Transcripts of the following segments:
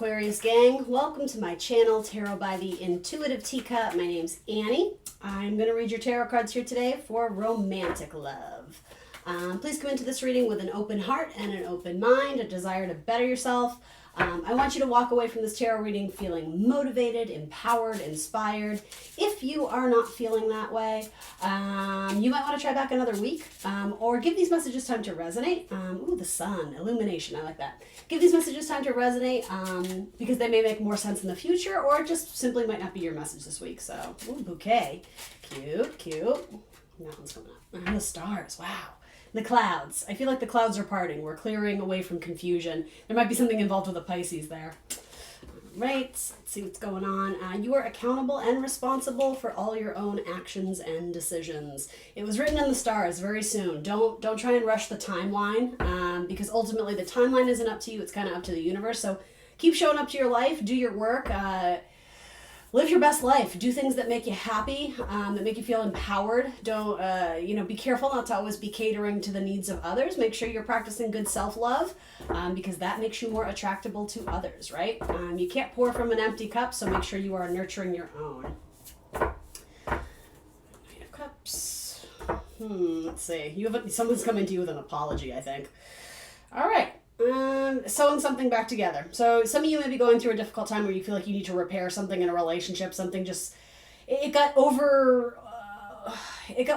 Aquarius gang? Welcome to my channel, Tarot by the Intuitive Teacup. My name's Annie. I'm going to read your tarot cards here today for romantic love. Please come into this reading with an open heart and an open mind, a desire to better yourself. I want you to walk away from this tarot reading feeling motivated, empowered, inspired. If you are not feeling that way, you might want to try back another week, or give these messages time to resonate. Ooh, the sun, illumination, I like that. Give these messages time to resonate because they may make more sense in the future, or it just simply might not be your message this week. So, ooh, bouquet. Cute, cute. That one's coming up. And the stars, wow. The clouds. I feel like the clouds are parting. We're clearing away from confusion. There might be something involved with a Pisces there. Right, let's see what's going on. You are accountable and responsible for all your own actions and decisions. It was written in the stars very soon. Don't try and rush the timeline because ultimately the timeline isn't up to you. It's kind of up to the universe. So keep showing up to your life. Do your work. Live your best life. Do things that make you happy, that make you feel empowered. Don't, be careful not to always be catering to the needs of others. Make sure you're practicing good self-love because that makes you more attractable to others, right? You can't pour from an empty cup, so make sure you are nurturing your own. Knight of Cups. Let's see. Someone's coming to you with an apology, I think. All right. Sewing something back together. So some of you may be going through a difficult time where you feel like you need to repair something in a relationship. Something just, it got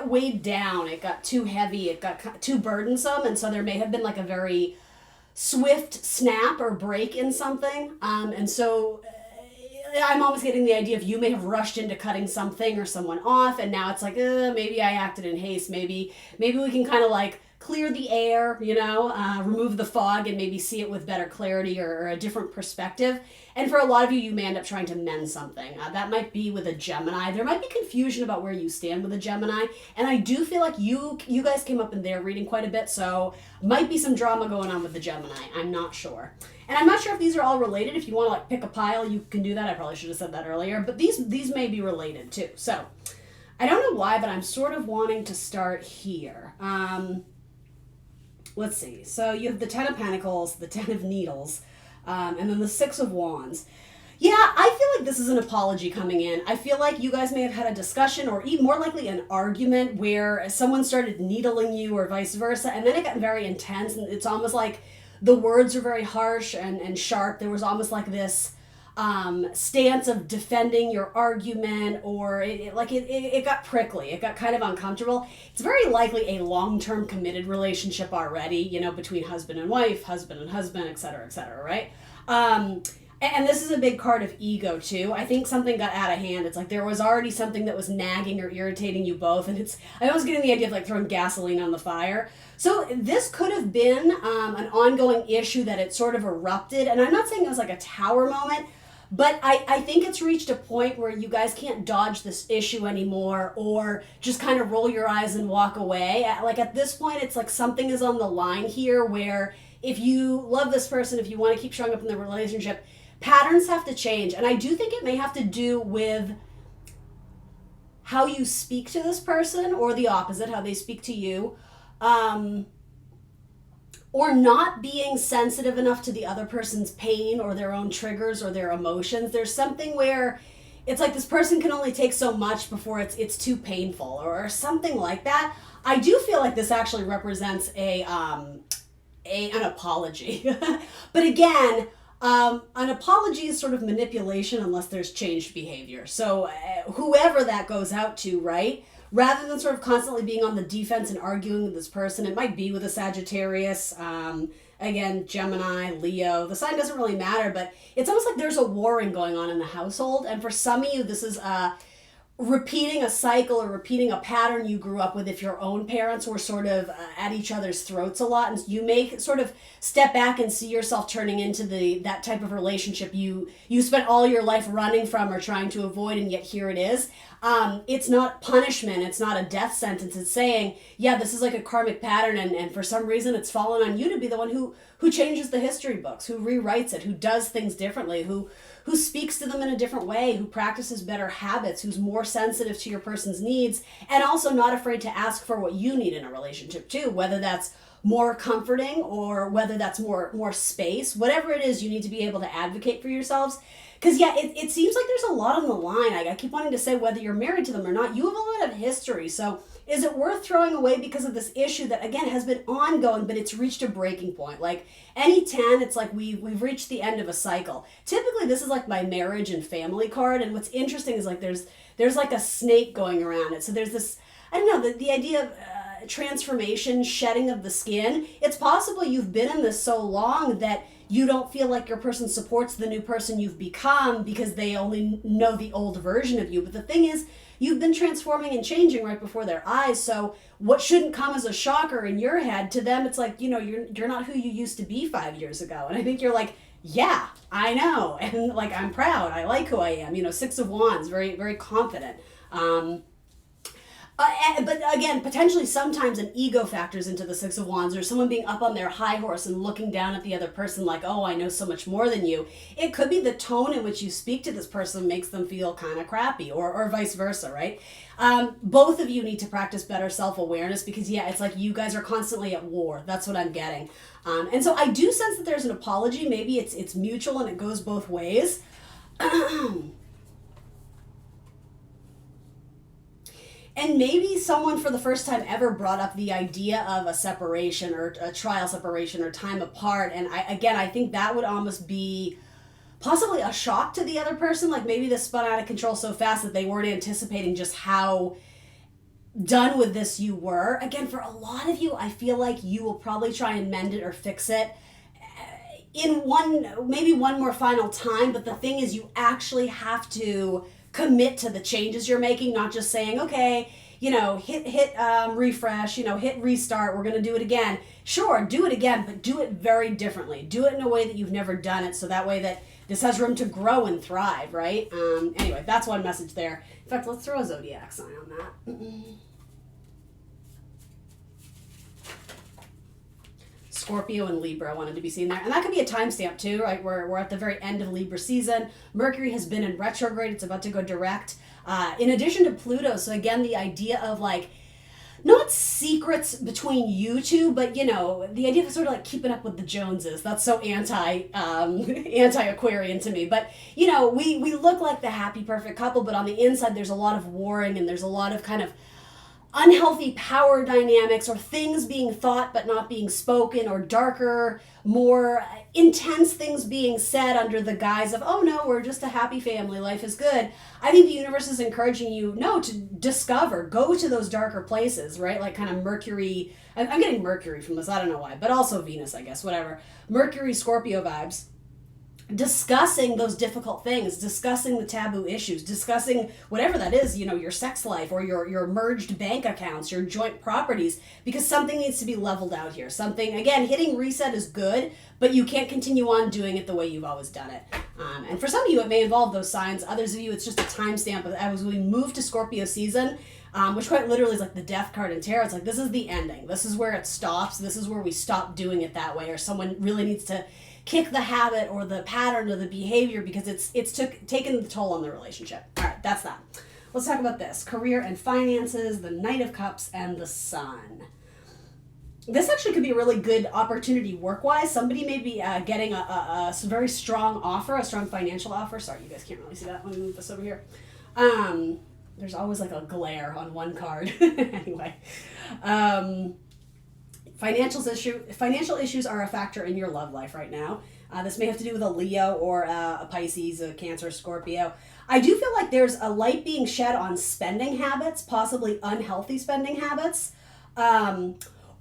weighed down. It got too heavy. It got too burdensome. And so there may have been like a very swift snap or break in something. And so I'm almost getting the idea of you may have rushed into cutting something or someone off. And now it's like, maybe I acted in haste. Maybe we can kind of like clear the air, remove the fog and maybe see it with better clarity or a different perspective. And for a lot of you, you may end up trying to mend something. That might be with a Gemini. There might be confusion about where you stand with a Gemini. And I do feel like you guys came up in their reading quite a bit, so might be some drama going on with the Gemini. I'm not sure. And I'm not sure if these are all related. If you want to pick a pile, you can do that. I probably should have said that earlier. But these may be related too. So I don't know why, but I'm sort of wanting to start here. Let's see. So you have the Ten of Pentacles, the Ten of Needles, and then the Six of Wands. Yeah, I feel like this is an apology coming in. I feel like you guys may have had a discussion or even more likely an argument where someone started needling you or vice versa, and then it got very intense, and it's almost like the words were very harsh and sharp. There was almost like this stance of defending your argument, or it got prickly. It got kind of uncomfortable. It's very likely a long-term committed relationship already, between husband and wife, husband and husband, et cetera, right? And this is a big card of ego too. I think something got out of hand. It's like there was already something that was nagging or irritating you both, and I was getting the idea of like throwing gasoline on the fire. So this could have been an ongoing issue that it sort of erupted, and I'm not saying it was like a tower moment, but I think it's reached a point where you guys can't dodge this issue anymore or just kind of roll your eyes and walk away. Like at this point, it's like something is on the line here where if you love this person, if you want to keep showing up in the relationship, patterns have to change. And I do think it may have to do with how you speak to this person or the opposite, how they speak to you. Or not being sensitive enough to the other person's pain or their own triggers or their emotions. There's something where it's like this person can only take so much before it's too painful or something like that. I do feel like this actually represents an apology. But again, an apology is sort of manipulation unless there's changed behavior. So whoever that goes out to, right? Rather than sort of constantly being on the defense and arguing with this person, it might be with a Sagittarius, again, Gemini, Leo. The sign doesn't really matter, but it's almost like there's a warring going on in the household. And for some of you, this is repeating a cycle or repeating a pattern you grew up with if your own parents were sort of at each other's throats a lot. And you may sort of step back and see yourself turning into that type of relationship you spent all your life running from or trying to avoid, and yet here it is. It's not punishment. It's not a death sentence. It's saying, yeah, this is like a karmic pattern, and for some reason it's fallen on you to be the one who changes the history books, who rewrites it, who does things differently, who speaks to them in a different way, who practices better habits, who's more sensitive to your person's needs, and also not afraid to ask for what you need in a relationship too, whether that's more comforting, or whether that's more space, whatever it is, you need to be able to advocate for yourselves. Because yeah, it seems like there's a lot on the line. I keep wanting to say whether you're married to them or not, you have a lot of history. So is it worth throwing away because of this issue that, again, has been ongoing, but it's reached a breaking point? Like any 10, it's like we've reached the end of a cycle. Typically, this is like my marriage and family card. And what's interesting is like there's like a snake going around it. So there's this, I don't know, the idea of transformation, shedding of the skin. It's possible you've been in this so long that you don't feel like your person supports the new person you've become because they only know the old version of you. But the thing is, you've been transforming and changing right before their eyes. So what shouldn't come as a shocker in your head, to them, it's like, you're not who you used to be 5 years ago. And I think you're like, yeah, I know. And like, I'm proud. I like who I am. 6 of Wands, very, very confident. But again, potentially sometimes an ego factors into the 6 of Wands, or someone being up on their high horse and looking down at the other person like, oh, I know so much more than you. It could be the tone in which you speak to this person makes them feel kind of crappy, or vice versa, right? Both of you need to practice better self-awareness, because yeah, it's like you guys are constantly at war. That's what I'm getting. And so I do sense that there's an apology. Maybe it's mutual and it goes both ways. And maybe someone for the first time ever brought up the idea of a separation, or a trial separation, or time apart. And I think that would almost be possibly a shock to the other person. Like maybe this spun out of control so fast that they weren't anticipating just how done with this you were. Again, for a lot of you, I feel like you will probably try and mend it or fix it in maybe one more final time. But the thing is, you actually have to commit to the changes you're making, not just saying, okay, hit refresh, hit restart, we're going to do it again. Sure, do it again, but do it very differently. Do it in a way that you've never done it, so that way that this has room to grow and thrive, right? Anyway, that's one message there. In fact, let's throw a zodiac sign on that. Scorpio and Libra wanted to be seen there. And that could be a timestamp too, right? We're at the very end of Libra season. Mercury has been in retrograde. It's about to go direct. In addition to Pluto. So again, the idea of like, not secrets between you two, but the idea of sort of like keeping up with the Joneses. That's so anti-Aquarian to me. But we look like the happy, perfect couple, but on the inside there's a lot of warring, and there's a lot of kind of unhealthy power dynamics, or things being thought but not being spoken, or darker, more intense things being said under the guise of, oh no, we're just a happy family, life is good. I think the universe is encouraging you, to discover, go to those darker places, right? Like kind of Mercury, I'm getting Mercury from this, I don't know why, but also Venus, I guess, whatever. Mercury, Scorpio vibes. Discussing those difficult things, discussing the taboo issues, discussing whatever that is, your sex life, or your merged bank accounts, your joint properties, because something needs to be leveled out here. Something, again, hitting reset is good, but you can't continue on doing it the way you've always done it. And for some of you, it may involve those signs. Others of you, it's just a timestamp. As we move to Scorpio season, which quite literally is like the death card in tarot. It's like, this is the ending. This is where it stops. This is where we stop doing it that way, or someone really needs to kick the habit or the pattern or the behavior because it's taken the toll on the relationship. All right, that's that. Let's talk about this. Career and finances, the Knight of Cups, and the Sun. This actually could be a really good opportunity work-wise. Somebody may be getting a very strong offer, a strong financial offer. Sorry, you guys can't really see that. Let me move this over here. There's always like a glare on one card. Anyway. Financial issues are a factor in your love life right now. This may have to do with a Leo or a Pisces, a Cancer, Scorpio. I do feel like there's a light being shed on spending habits, possibly unhealthy spending habits.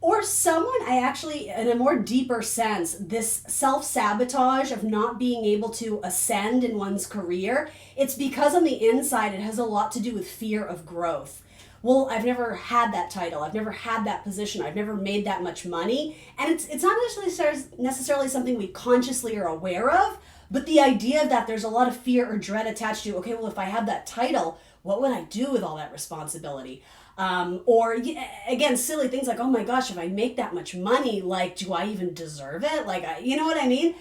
Or someone, in a more deeper sense, this self-sabotage of not being able to ascend in one's career, it's because on the inside it has a lot to do with fear of growth. Well, I've never had that title. I've never had that position. I've never made that much money. And it's not necessarily something we consciously are aware of, but the idea that there's a lot of fear or dread attached to, okay, well, if I have that title, what would I do with all that responsibility? Or again, silly things like, oh my gosh, if I make that much money, like, do I even deserve it? Like, you know what I mean?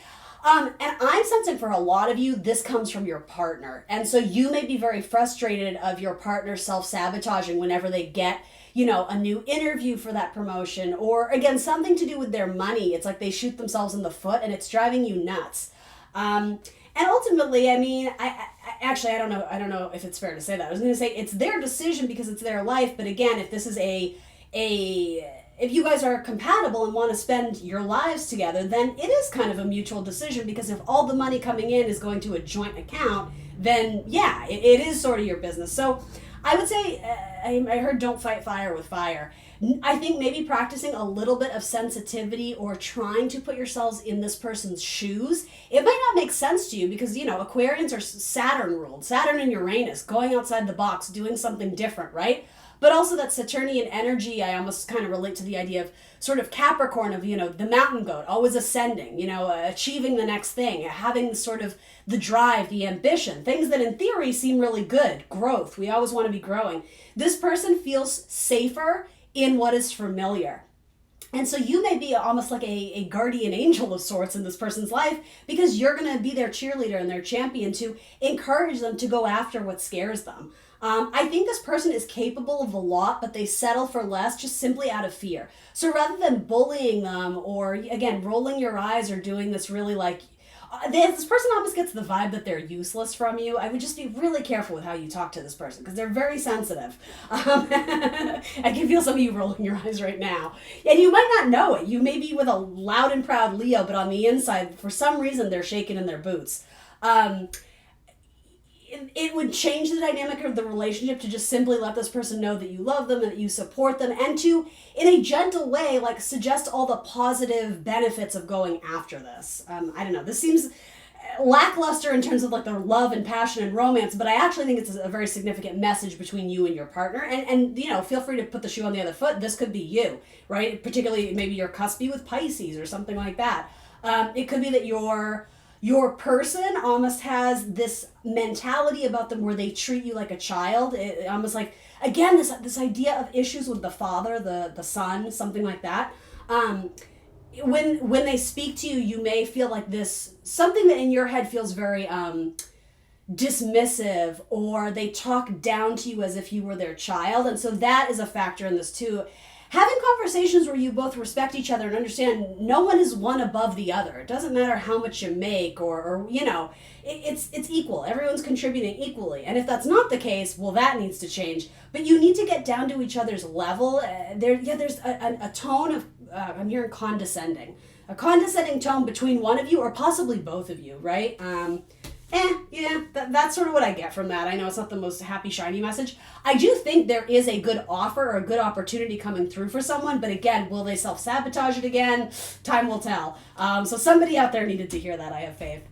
And I'm sensing for a lot of you, this comes from your partner. And so you may be very frustrated of your partner self-sabotaging whenever they get, a new interview for that promotion, or again, something to do with their money. It's like they shoot themselves in the foot and it's driving you nuts. And ultimately, I mean, I don't know if it's fair to say that. I was going to say it's their decision because it's their life. But again, if this is if you guys are compatible and want to spend your lives together, then it is kind of a mutual decision, because if all the money coming in is going to a joint account, then yeah, it is sort of your business. So I would say, I heard don't fight fire with fire. I think maybe practicing a little bit of sensitivity or trying to put yourselves in this person's shoes. It might not make sense to you because, Aquarians are Saturn ruled. Saturn and Uranus, going outside the box, doing something different, right? But also that Saturnian energy, I almost kind of relate to the idea of sort of Capricorn of, the mountain goat, always ascending, achieving the next thing, having sort of the drive, the ambition, things that in theory seem really good, growth. We always want to be growing. This person feels safer in what is familiar. And so you may be almost like a guardian angel of sorts in this person's life, because you're going to be their cheerleader and their champion to encourage them to go after what scares them. I think this person is capable of a lot, but they settle for less just simply out of fear. So rather than bullying them or, again, rolling your eyes or doing this really this person almost gets the vibe that they're useless from you. I would just be really careful with how you talk to this person, because they're very sensitive. I can feel some of you rolling your eyes right now. And you might not know it. You may be with a loud and proud Leo, but on the inside, for some reason, they're shaking in their boots. It would change the dynamic of the relationship to just simply let this person know that you love them and that you support them, and to, in a gentle way, suggest all the positive benefits of going after this. I don't know. This seems lackluster in terms of their love and passion and romance, but I actually think it's a very significant message between you and your partner. And feel free to put the shoe on the other foot. This could be you, right? Particularly maybe you're cuspy with Pisces or something like that. It could be that your person almost has this mentality about them where they treat you like a child. It almost again, this idea of issues with the father, the son, something like that. When they speak to you, you may feel like this, something that in your head feels very dismissive, or they talk down to you as if you were their child. And so that is a factor in this too. Having conversations where you both respect each other and understand no one is one above the other. It doesn't matter how much you make or it's equal. Everyone's contributing equally. And if that's not the case, well, that needs to change. But you need to get down to each other's level. There's a tone of, I'm hearing condescending. A condescending tone between one of you or possibly both of you, right? That's sort of what I get from that. I know it's not the most happy, shiny message. I do think there is a good offer or a good opportunity coming through for someone, but again, will they self-sabotage it again? Time will tell. So somebody out there needed to hear that, I have faith.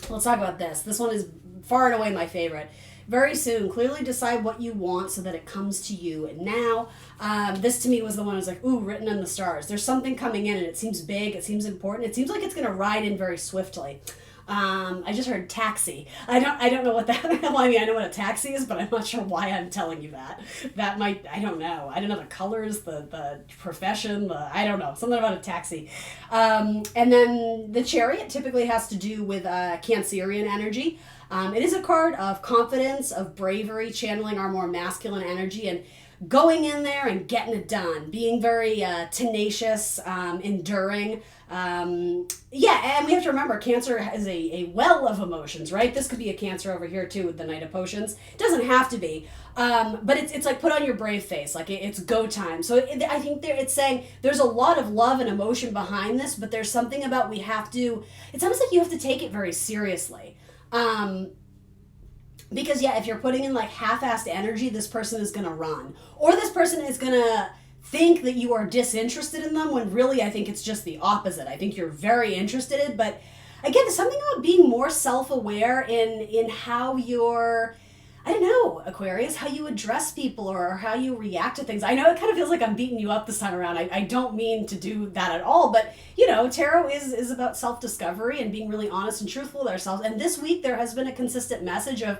Let's talk about this. This one is far and away my favorite. Very soon, clearly decide what you want so that it comes to you now. This to me was the one I was like, ooh, written in the stars. There's something coming in and it seems big, it seems important, it seems like it's going to ride in very swiftly. I just heard taxi. I don't know what that, well, I mean, I know what a taxi is, but I'm not sure why I'm telling you that. That might, I don't know. I don't know the colors, the profession, I don't know. Something about a taxi. And then the Chariot typically has to do with Cancerian energy. It is a card of confidence, of bravery, channeling our more masculine energy, and going in there and getting it done, being very tenacious, enduring. And we have to remember Cancer has a well of emotions, right? This could be a Cancer over here too with the Knight of Potions. It doesn't have to be, but it's like put on your brave face, like it's go time. So I think it's saying there's a lot of love and emotion behind this, but there's something about it's almost like you have to take it very seriously. Because if you're putting in half-assed energy, this person is going to run. Or this person is going to think that you are disinterested in them, when really I think it's just the opposite. I think you're very interested, but again, there's something about being more self-aware in how you're, I don't know, Aquarius, how you address people or how you react to things. I know it kind of feels like I'm beating you up this time around. I don't mean to do that at all, but tarot is about self-discovery and being really honest and truthful with ourselves. And this week there has been a consistent message of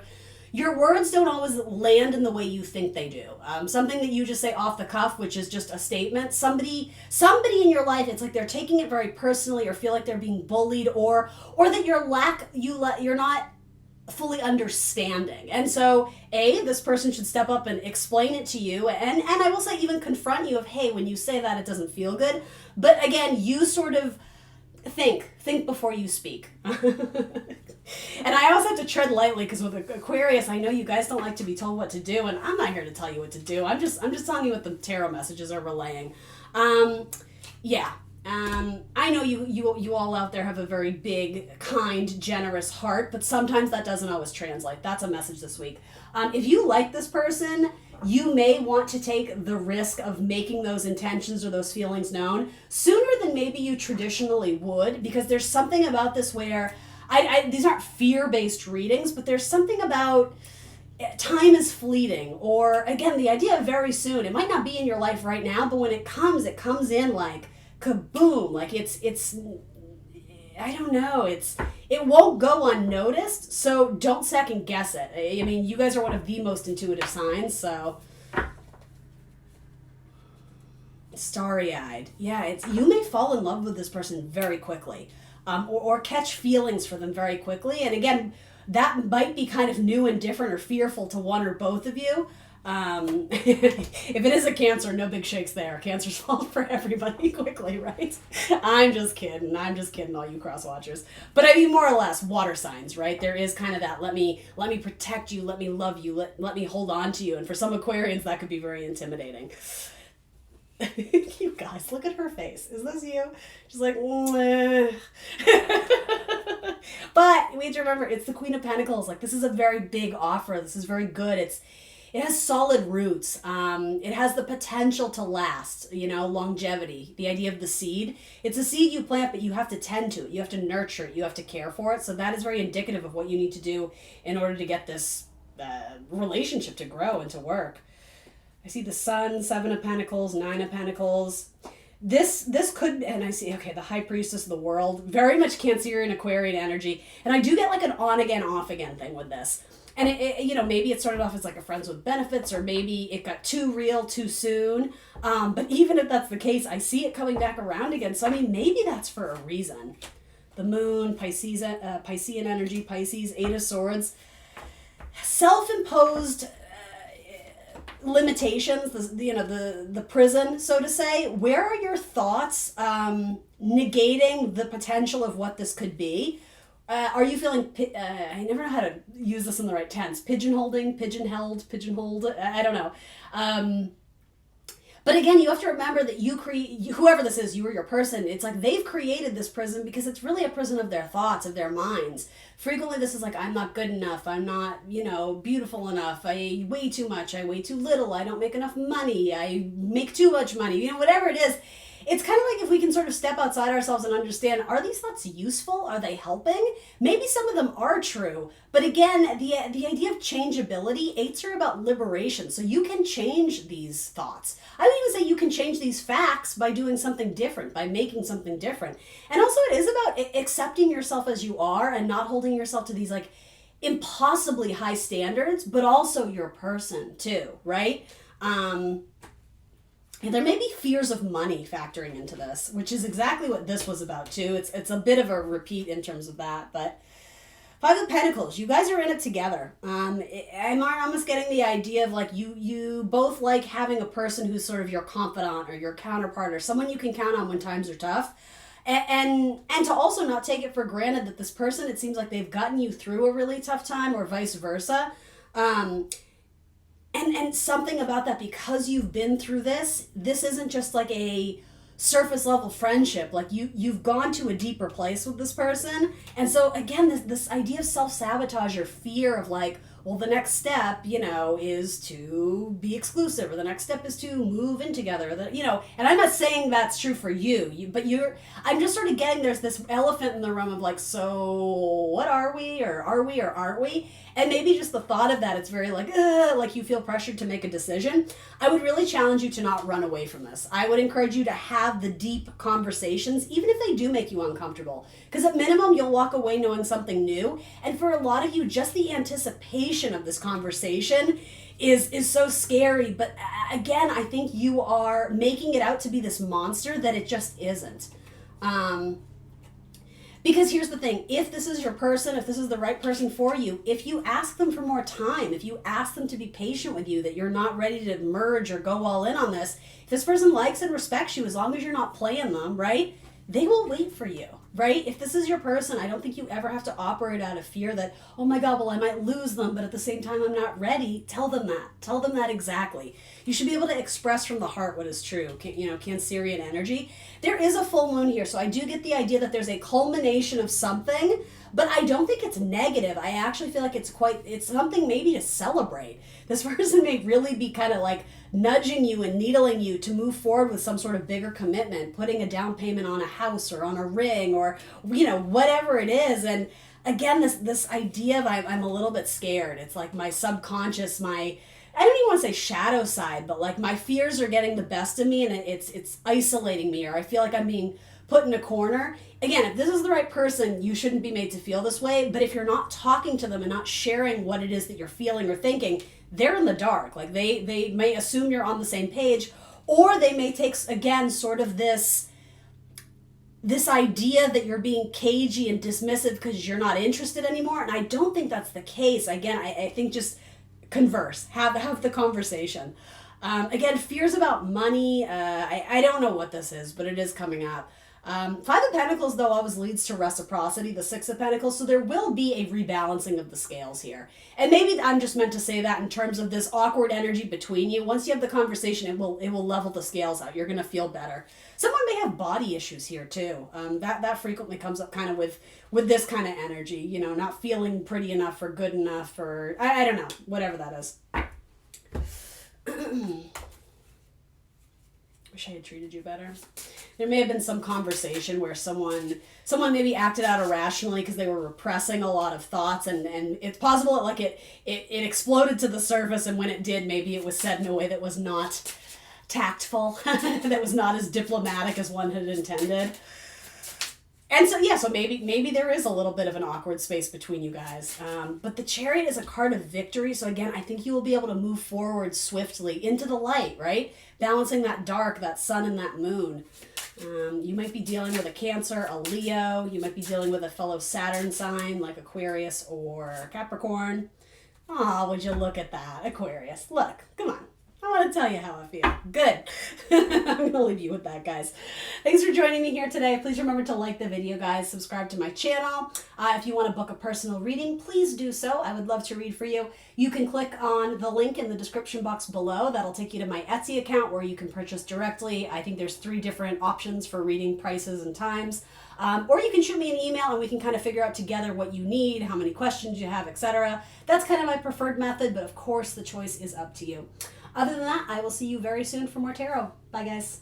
your words don't always land in the way you think they do. Something that you just say off the cuff, which is just a statement. Somebody in your life, it's like they're taking it very personally, or feel like they're being bullied, or that you're not fully understanding. And so, this person should step up and explain it to you. And I will say, even confront you of, hey, when you say that, it doesn't feel good. But again, you sort of think before you speak. And I also have to tread lightly because with Aquarius, I know you guys don't like to be told what to do, and I'm not here to tell you what to do. I'm just telling you what the tarot messages are relaying. I know you all out there have a very big, kind, generous heart, but sometimes that doesn't always translate. That's a message this week. If you like this person, you may want to take the risk of making those intentions or those feelings known sooner than maybe you traditionally would, because there's something about this where these aren't fear-based readings, but there's something about time is fleeting, or again, the idea of very soon. It might not be in your life right now, but when it comes in like kaboom, like it's I don't know, it won't go unnoticed, so don't second guess it. I mean, you guys are one of the most intuitive signs, so starry-eyed. Yeah, you may fall in love with this person very quickly, or catch feelings for them very quickly. And again, that might be kind of new and different or fearful to one or both of you. If it is a Cancer, no big shakes there. Cancers fall for everybody quickly, right? I'm just kidding, all you cross watchers. But I mean, more or less, water signs, right? There is kind of that, let me protect you, let me love you, let me hold on to you. And for some Aquarians, that could be very intimidating. You guys, look at her face. Is this you? She's like, but we have to remember, it's the Queen of Pentacles. Like, this is a very big offer. This is very good. It has solid roots. It has the potential to last, longevity. The idea of the seed. It's a seed you plant, but you have to tend to it. You have to nurture it. You have to care for it. So that is very indicative of what you need to do in order to get this relationship to grow and to work. I see the Sun, 7 of Pentacles, 9 of Pentacles. This could, and I see, okay, the High Priestess of the World, very much Cancerian, Aquarian energy. And I do get like an on again, off again thing with this. And it maybe it started off as like a friends with benefits, or maybe it got too real too soon. But even if that's the case, I see it coming back around again. So I mean, maybe that's for a reason. The Moon, Piscean energy, Pisces, 8 of Swords, self-imposed limitations, the prison, so to say. Where are your thoughts negating the potential of what this could be? Are you feeling, I never know how to use this in the right tense, pigeonholed, I don't know. But again, you have to remember that whoever this is, you or your person, it's like they've created this prison because it's really a prison of their thoughts, of their minds. Frequently this is like, I'm not good enough, I'm not, beautiful enough, I weigh too much, I weigh too little, I don't make enough money, I make too much money, whatever it is. It's kind of like if we can sort of step outside ourselves and understand, are these thoughts useful? Are they helping? Maybe some of them are true. But again, the idea of changeability, 8s are about liberation. So you can change these thoughts. I would even say you can change these facts by doing something different, by making something different. And also it is about accepting yourself as you are and not holding yourself to these like impossibly high standards, but also your person too, right? And there may be fears of money factoring into this, which is exactly what this was about too. It's a bit of a repeat in terms of that, but 5 of Pentacles, you guys are in it together. I'm almost getting the idea of like you both like having a person who's sort of your confidant or your counterpart or someone you can count on when times are tough. And to also not take it for granted that this person, it seems like they've gotten you through a really tough time, or vice versa. And something about that, because you've been through this isn't just like a surface level friendship. Like you've gone to a deeper place with this person. And so again, this idea of self-sabotage or fear of like, well, the next step, is to be exclusive, or the next step is to move in together, and I'm not saying that's true for you, but I'm just sort of getting there's this elephant in the room of like, so what are we, or aren't we? And maybe just the thought of that, it's very like you feel pressured to make a decision. I would really challenge you to not run away from this. I would encourage you to have the deep conversations, even if they do make you uncomfortable. Because at minimum, you'll walk away knowing something new. And for a lot of you, just the anticipation of this conversation is so scary. But again, I think you are making it out to be this monster that it just isn't. Because here's the thing, if this is your person, if this is the right person for you, if you ask them for more time, if you ask them to be patient with you, that you're not ready to merge or go all in on this, if this person likes and respects you, as long as you're not playing them, right, they will wait for you, right? If this is your person, I don't think you ever have to operate out of fear that, oh my God, well, I might lose them, but at the same time, I'm not ready. Tell them that. Tell them that exactly. You should be able to express from the heart what is true, Cancerian energy. There is a full moon here, so I do get the idea that there's a culmination of something, but I don't think it's negative. I actually feel like it's something maybe to celebrate. This person may really be kind of like nudging you and needling you to move forward with some sort of bigger commitment, putting a down payment on a house or on a ring or, whatever it is. And again, this idea of I'm a little bit scared. It's like my subconscious, I don't even want to say shadow side, but like my fears are getting the best of me and it's isolating me, or I feel like I'm being put in a corner. Again, if this is the right person, you shouldn't be made to feel this way. But if you're not talking to them and not sharing what it is that you're feeling or thinking, they're in the dark. Like they may assume you're on the same page, or they may take, again, sort of this idea that you're being cagey and dismissive because you're not interested anymore. And I don't think that's the case. Again, I think just converse, have the conversation. Again, fears about money. I don't know what this is, but it is coming up. Five of Pentacles, though, always leads to reciprocity, the Six of Pentacles, so there will be a rebalancing of the scales here. And maybe I'm just meant to say that in terms of this awkward energy between you. Once you have the conversation, it will level the scales out. You're going to feel better. Someone may have body issues here, too. That frequently comes up kind of with this kind of energy, not feeling pretty enough or good enough or, I don't know, whatever that is. Wish I had treated you better. There may have been some conversation where someone maybe acted out irrationally because they were repressing a lot of thoughts, and it's possible that like it exploded to the surface, and when it did, maybe it was said in a way that was not tactful, that was not as diplomatic as one had intended. And so, so maybe there is a little bit of an awkward space between you guys. But the Chariot is a card of victory. So again, I think you will be able to move forward swiftly into the light, right? Balancing that dark, that sun and that moon. You might be dealing with a Cancer, a Leo. You might be dealing with a fellow Saturn sign like Aquarius or Capricorn. Oh, would you look at that, Aquarius. Look, come on. I want to tell you how I feel. Good. I'm going to leave you with that, guys. Thanks for joining me here today. Please remember to like the video, guys. Subscribe to my channel. If you want to book a personal reading, please do so. I would love to read for you. You can click on the link in the description box below. That'll take you to my Etsy account where you can purchase directly. I think there's 3 different options for reading prices and times. Or you can shoot me an email and we can kind of figure out together what you need, how many questions you have, etc. That's kind of my preferred method, but of course the choice is up to you. Other than that, I will see you very soon for more tarot. Bye, guys.